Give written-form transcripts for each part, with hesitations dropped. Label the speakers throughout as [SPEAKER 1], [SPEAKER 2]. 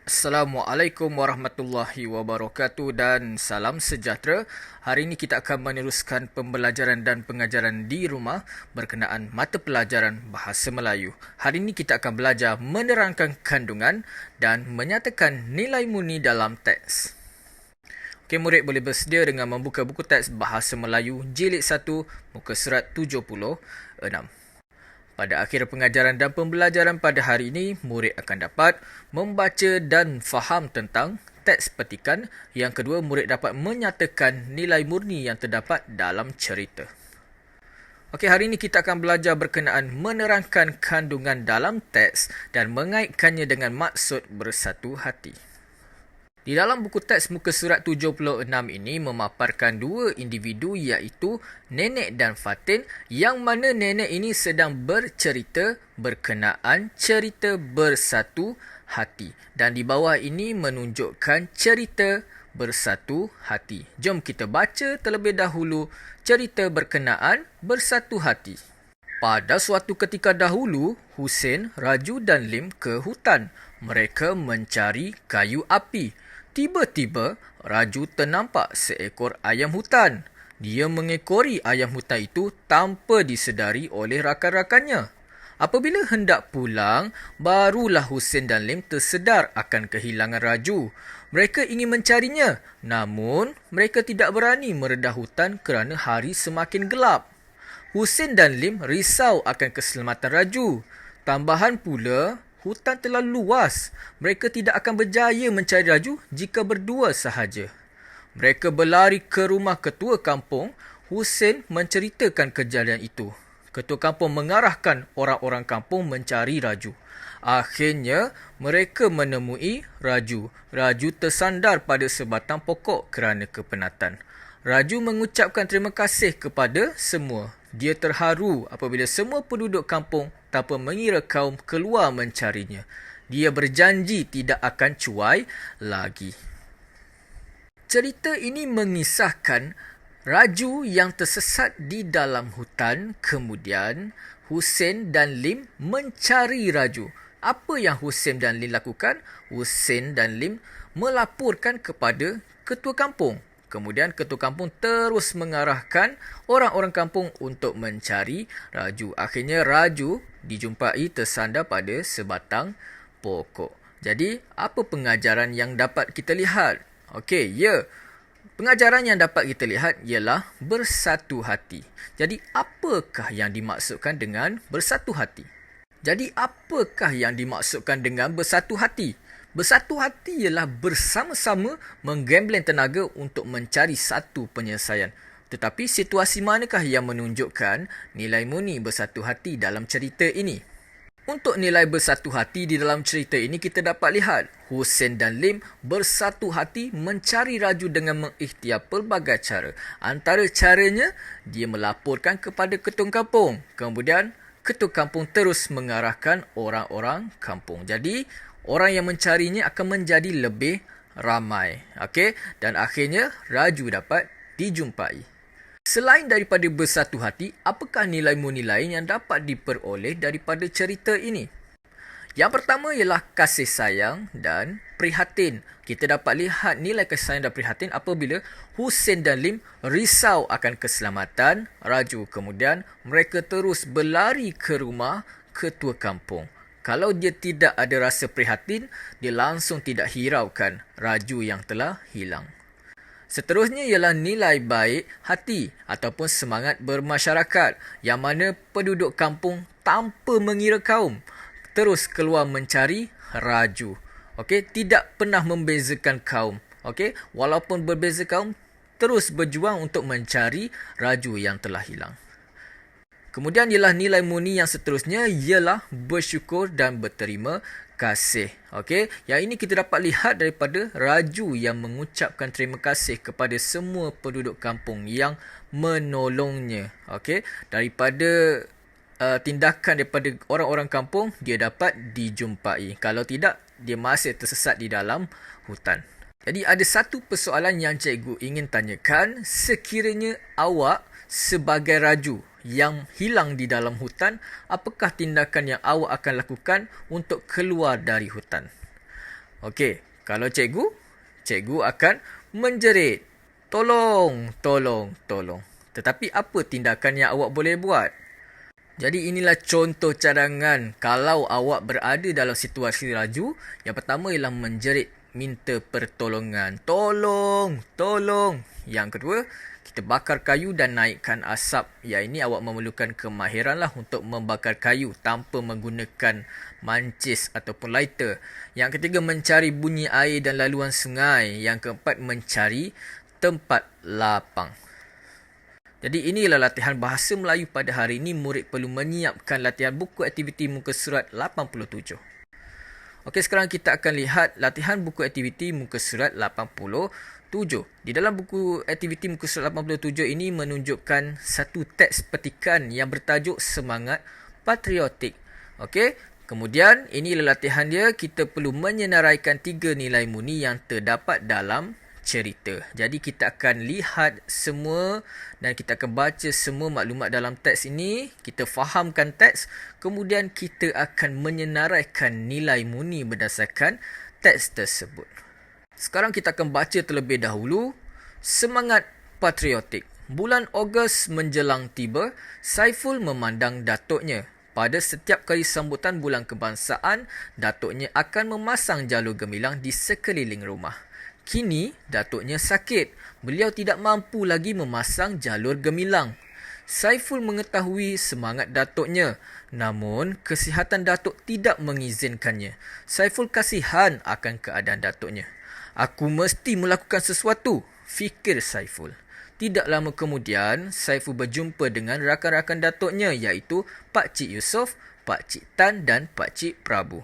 [SPEAKER 1] Assalamualaikum warahmatullahi wabarakatuh dan salam sejahtera. Hari ini kita akan meneruskan pembelajaran dan pengajaran di rumah berkenaan mata pelajaran Bahasa Melayu. Hari ini kita akan belajar menerangkan kandungan dan menyatakan nilai murni dalam teks. Okey, murid boleh bersedia dengan membuka buku teks Bahasa Melayu Jilid 1 muka surat 76. Pada akhir pengajaran dan pembelajaran pada hari ini, murid akan dapat membaca dan faham tentang teks petikan. Yang kedua, murid dapat menyatakan nilai murni yang terdapat dalam cerita. Okey, hari ini kita akan belajar berkenaan menerangkan kandungan dalam teks dan mengaitkannya dengan maksud bersatu hati. Di dalam buku teks muka surat 76 ini memaparkan dua individu iaitu Nenek dan Fatin, yang mana nenek ini sedang bercerita berkenaan cerita bersatu hati. Dan di bawah ini menunjukkan cerita bersatu hati. Jom kita baca terlebih dahulu cerita berkenaan bersatu hati. Pada suatu ketika dahulu, Husin, Raju dan Lim ke hutan. Mereka mencari kayu api. Tiba-tiba, Raju ternampak seekor ayam hutan. Dia mengekori ayam hutan itu tanpa disedari oleh rakan-rakannya. Apabila hendak pulang, barulah Husin dan Lim tersedar akan kehilangan Raju. Mereka ingin mencarinya, namun mereka tidak berani meredah hutan kerana hari semakin gelap. Husin dan Lim risau akan keselamatan Raju. Tambahan pula, hutan terlalu luas. Mereka tidak akan berjaya mencari Raju jika berdua sahaja. Mereka berlari ke rumah ketua kampung. Husin menceritakan kejadian itu. Ketua kampung mengarahkan orang-orang kampung mencari Raju. Akhirnya, mereka menemui Raju. Raju tersandar pada sebatang pokok kerana kepenatan. Raju mengucapkan terima kasih kepada semua. Dia terharu apabila semua penduduk kampung tanpa mengira kaum keluar mencarinya. Dia berjanji tidak akan cuai lagi. Cerita ini mengisahkan Raju yang tersesat di dalam hutan. Kemudian Husin dan Lim mencari Raju. Apa yang Husin dan Lim lakukan? Husin dan Lim melaporkan kepada ketua kampung. Kemudian ketua kampung terus mengarahkan orang-orang kampung untuk mencari Raju. Akhirnya Raju dijumpai tersandar pada sebatang pokok. Jadi, apa pengajaran yang dapat kita lihat? Okey, pengajaran yang dapat kita lihat ialah bersatu hati. Jadi, apakah yang dimaksudkan dengan bersatu hati? Bersatu hati ialah bersama-sama menggembleng tenaga untuk mencari satu penyelesaian. Tetapi situasi manakah yang menunjukkan nilai murni bersatu hati dalam cerita ini? Untuk nilai bersatu hati di dalam cerita ini kita dapat lihat Husin dan Lim bersatu hati mencari Raju dengan mengikhtiar pelbagai cara. Antara caranya, dia melaporkan kepada ketua kampung. Kemudian ketua kampung terus mengarahkan orang-orang kampung. Jadi, orang yang mencarinya akan menjadi lebih ramai. Okey? Dan akhirnya, Raju dapat dijumpai. Selain daripada bersatu hati, apakah nilai murni lain yang dapat diperoleh daripada cerita ini? Yang pertama ialah kasih sayang dan prihatin. Kita dapat lihat nilai kasih sayang dan prihatin apabila Husin dan Lim risau akan keselamatan Raju. Kemudian mereka terus berlari ke rumah ketua kampung. Kalau dia tidak ada rasa prihatin, dia langsung tidak hiraukan Raju yang telah hilang. Seterusnya ialah nilai baik hati ataupun semangat bermasyarakat, yang mana penduduk kampung tanpa mengira kaum terus keluar mencari Raju. Okey, tidak pernah membezakan kaum. Okey, walaupun berbeza kaum, terus berjuang untuk mencari Raju yang telah hilang. Kemudian ialah nilai murni yang seterusnya ialah bersyukur dan berterima kasih. Okey, yang ini kita dapat lihat daripada Raju yang mengucapkan terima kasih kepada semua penduduk kampung yang menolongnya. Okey, daripada tindakan daripada orang-orang kampung, dia dapat dijumpai. Kalau tidak, dia masih tersesat di dalam hutan. Jadi ada satu persoalan yang cikgu ingin tanyakan. Sekiranya awak sebagai Raju yang hilang di dalam hutan, apakah tindakan yang awak akan lakukan untuk keluar dari hutan? Okey, kalau cikgu akan menjerit. Tolong, tolong, tolong. Tetapi apa tindakan yang awak boleh buat? Jadi inilah contoh cadangan kalau awak berada dalam situasi laju. Yang pertama ialah menjerit, minta pertolongan. Tolong, tolong. Yang kedua, kita bakar kayu dan naikkan asap. Ya, ini awak memerlukan kemahiran lah untuk membakar kayu tanpa menggunakan mancis ataupun lighter. Yang ketiga, mencari bunyi air dan laluan sungai. Yang keempat, mencari tempat lapang. Jadi inilah latihan bahasa Melayu pada hari ini. Murid perlu menyiapkan latihan buku aktiviti muka surat 87. Okey, sekarang kita akan lihat latihan buku aktiviti muka surat 87. Di dalam buku aktiviti muka surat 87 ini menunjukkan satu teks petikan yang bertajuk Semangat Patriotik. Okey, kemudian inilah latihan dia. Kita perlu menyenaraikan 3 nilai murni yang terdapat dalam cerita. Jadi kita akan lihat semua dan kita akan baca semua maklumat dalam teks ini. Kita fahamkan teks, kemudian kita akan menyenaraikan nilai murni berdasarkan teks tersebut. Sekarang kita akan baca terlebih dahulu. Semangat patriotik. Bulan Ogos menjelang tiba, Saiful memandang datuknya. Pada setiap kali sambutan bulan kebangsaan, datuknya akan memasang jalur gemilang di sekeliling rumah. Kini, datuknya sakit. Beliau tidak mampu lagi memasang jalur gemilang. Saiful mengetahui semangat datuknya, namun kesihatan datuk tidak mengizinkannya. Saiful kasihan akan keadaan datuknya. Aku mesti melakukan sesuatu, fikir Saiful. Tidak lama kemudian, Saiful berjumpa dengan rakan-rakan datuknya iaitu Pak Cik Yusof, Pak Cik Tan dan Pak Cik Prabu.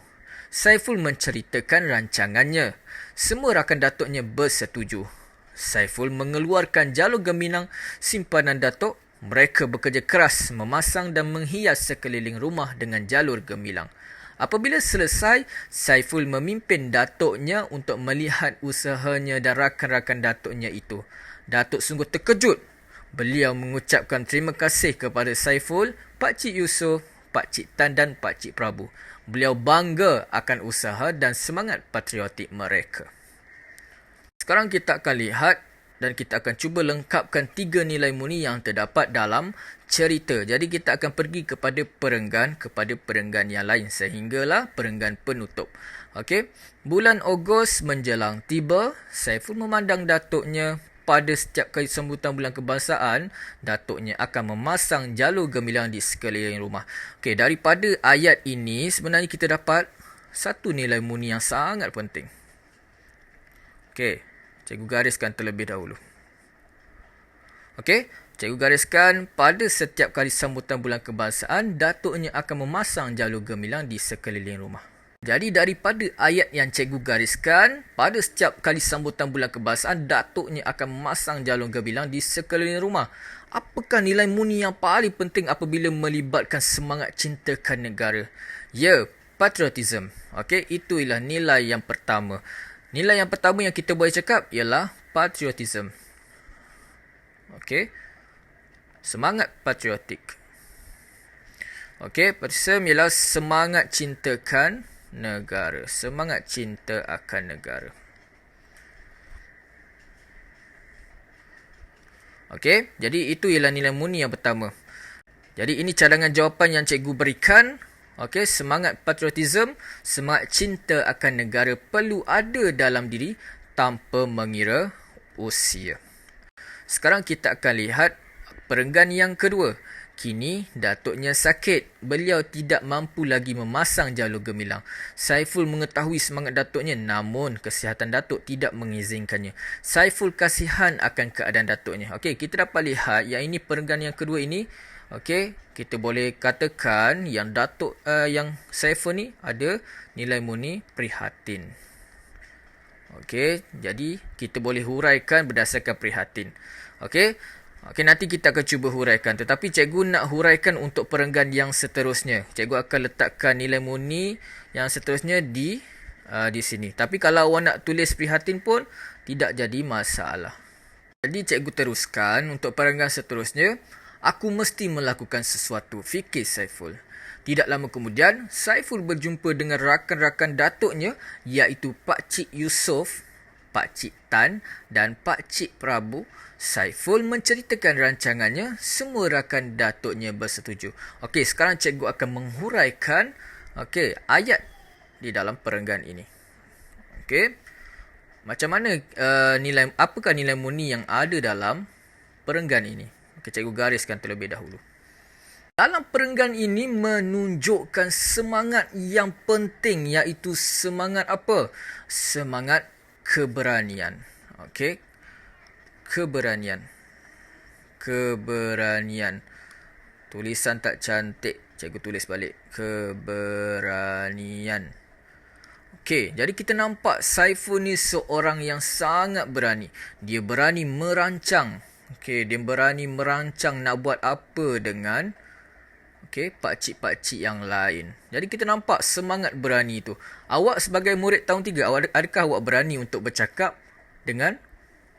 [SPEAKER 1] Saiful menceritakan rancangannya. Semua rakan datuknya bersetuju. Saiful mengeluarkan jalur gemilang simpanan datuk. Mereka bekerja keras memasang dan menghias sekeliling rumah dengan jalur gemilang. Apabila selesai, Saiful memimpin datuknya untuk melihat usahanya dan rakan-rakan datuknya itu. Datuk sungguh terkejut. Beliau mengucapkan terima kasih kepada Saiful, Pak Cik Yusof, Pak Cik Tan dan Pak Cik Prabu. Beliau bangga akan usaha dan semangat patriotik mereka. Sekarang kita akan lihat dan kita akan cuba lengkapkan 3 nilai murni yang terdapat dalam cerita. Jadi kita akan pergi kepada perenggan yang lain sehinggalah perenggan penutup. Okey. Bulan Ogos menjelang tiba, Saiful memandang datuknya. Pada setiap kali sambutan bulan kebangsaan, datuknya akan memasang jalur gemilang di sekeliling rumah. Okey, daripada ayat ini sebenarnya kita dapat satu nilai murni yang sangat penting. Okey, cikgu gariskan terlebih dahulu. Okey, cikgu gariskan pada setiap kali sambutan bulan kebangsaan, datuknya akan memasang jalur gemilang di sekeliling rumah. Jadi daripada ayat yang cikgu gariskan, pada setiap kali sambutan bulan kebangsaan, datuknya akan memasang jalur gemilang di sekeliling rumah. Apakah nilai murni yang paling penting apabila melibatkan semangat cintakan negara? Ya, patriotism. Okey, itu ialah nilai yang pertama. Nilai yang pertama yang kita boleh cakap ialah patriotism. Okey, semangat patriotik. Okey, patriotism ialah semangat cintakan negara. Semangat cinta akan negara. Okey, jadi itu ialah nilai murni yang pertama. Jadi ini cadangan jawapan yang cikgu berikan. Okey, semangat patriotism, semangat cinta akan negara perlu ada dalam diri tanpa mengira usia. Sekarang kita akan lihat perenggan yang kedua. Kini, datuknya sakit. Beliau tidak mampu lagi memasang jalur gemilang. Saiful mengetahui semangat datuknya, namun kesihatan datuk tidak mengizinkannya. Saiful kasihan akan keadaan datuknya. Okey, kita dapat lihat yang ini perenggan yang kedua ini. Okey, kita boleh katakan yang datuk yang Saiful ni ada nilai murni prihatin. Okey, jadi kita boleh huraikan berdasarkan prihatin. Okey. Okey, nanti kita akan cuba huraikan. Tetapi cikgu nak huraikan untuk perenggan yang seterusnya. Cikgu akan letakkan nilai murni yang seterusnya di sini. Tapi kalau awak nak tulis prihatin pun tidak jadi masalah. Jadi cikgu teruskan untuk perenggan seterusnya. Aku mesti melakukan sesuatu, fikir Saiful. Tidak lama kemudian, Saiful berjumpa dengan rakan-rakan datuknya iaitu Pak Cik Yusof, Pak Cik Tan dan Pak Cik Prabu. Saiful menceritakan rancangannya, semua rakan datuknya bersetuju. Okey, sekarang cikgu akan menghuraikan ayat di dalam perenggan ini. Okey. Macam mana apakah nilai murni yang ada dalam perenggan ini? Okey, cikgu gariskan terlebih dahulu. Dalam perenggan ini menunjukkan semangat yang penting iaitu semangat apa? Semangat keberanian. Okey. Keberanian. Tulisan tak cantik. Cikgu tulis balik. Keberanian. Okey, jadi kita nampak Saiful ni seorang yang sangat berani. Dia berani merancang. Okey, dia berani merancang nak buat apa dengan pakcik-pakcik yang lain. Jadi kita nampak semangat berani tu. Awak sebagai murid tahun 3, adakah awak berani untuk bercakap dengan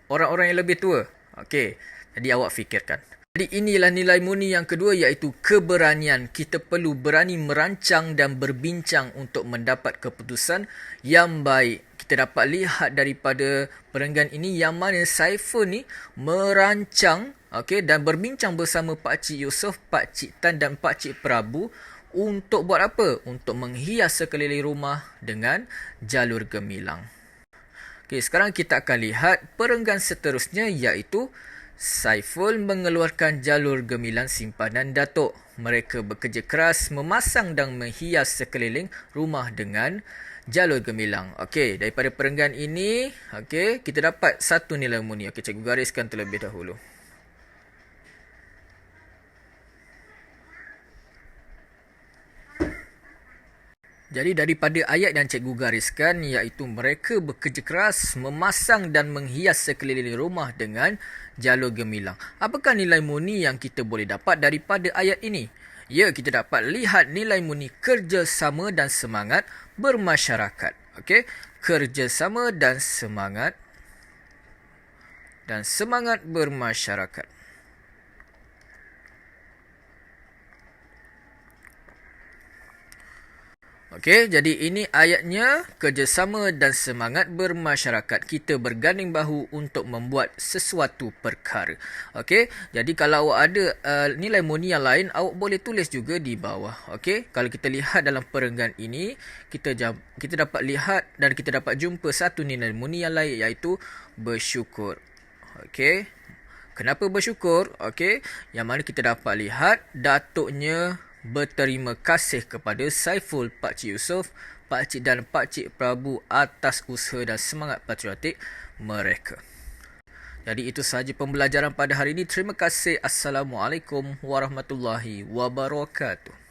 [SPEAKER 1] orang-orang yang lebih tua? Okey, jadi awak fikirkan. Jadi inilah nilai murni yang kedua iaitu keberanian. Kita perlu berani merancang dan berbincang untuk mendapat keputusan yang baik. Kita dapat lihat daripada perenggan ini yang mana Saiful ni merancang dan berbincang bersama Pak Cik Yusof, Pak Cik Tan dan Pak Cik Prabu untuk buat apa? Untuk menghias sekeliling rumah dengan jalur gemilang. Okey, sekarang kita akan lihat perenggan seterusnya iaitu Saiful mengeluarkan jalur gemilang simpanan datuk. Mereka bekerja keras memasang dan menghias sekeliling rumah dengan jalur gemilang. Okey, daripada perenggan ini, kita dapat satu nilai murni. Okey, cikgu gariskan terlebih dahulu. Jadi daripada ayat yang cikgu gariskan iaitu mereka bekerja keras memasang dan menghias sekeliling rumah dengan jalur gemilang. Apakah nilai murni yang kita boleh dapat daripada ayat ini? Ya, kita dapat lihat nilai murni kerjasama dan semangat bermasyarakat. Okey, kerjasama dan semangat bermasyarakat. Okey, jadi ini ayatnya kerjasama dan semangat bermasyarakat. Kita berganding bahu untuk membuat sesuatu perkara. Okey, jadi kalau awak ada nilai murni yang lain, awak boleh tulis juga di bawah. Okey, kalau kita lihat dalam perenggan ini, kita dapat lihat dan kita dapat jumpa satu nilai murni yang lain iaitu bersyukur. Okey, kenapa bersyukur? Okey, yang mana kita dapat lihat datuknya berterima kasih kepada Saiful, Pak Cik Yusof, Pak Cik dan Pak Cik Prabu atas usaha dan semangat patriotik mereka. Jadi itu sahaja pembelajaran pada hari ini. Terima kasih. Assalamualaikum warahmatullahi wabarakatuh.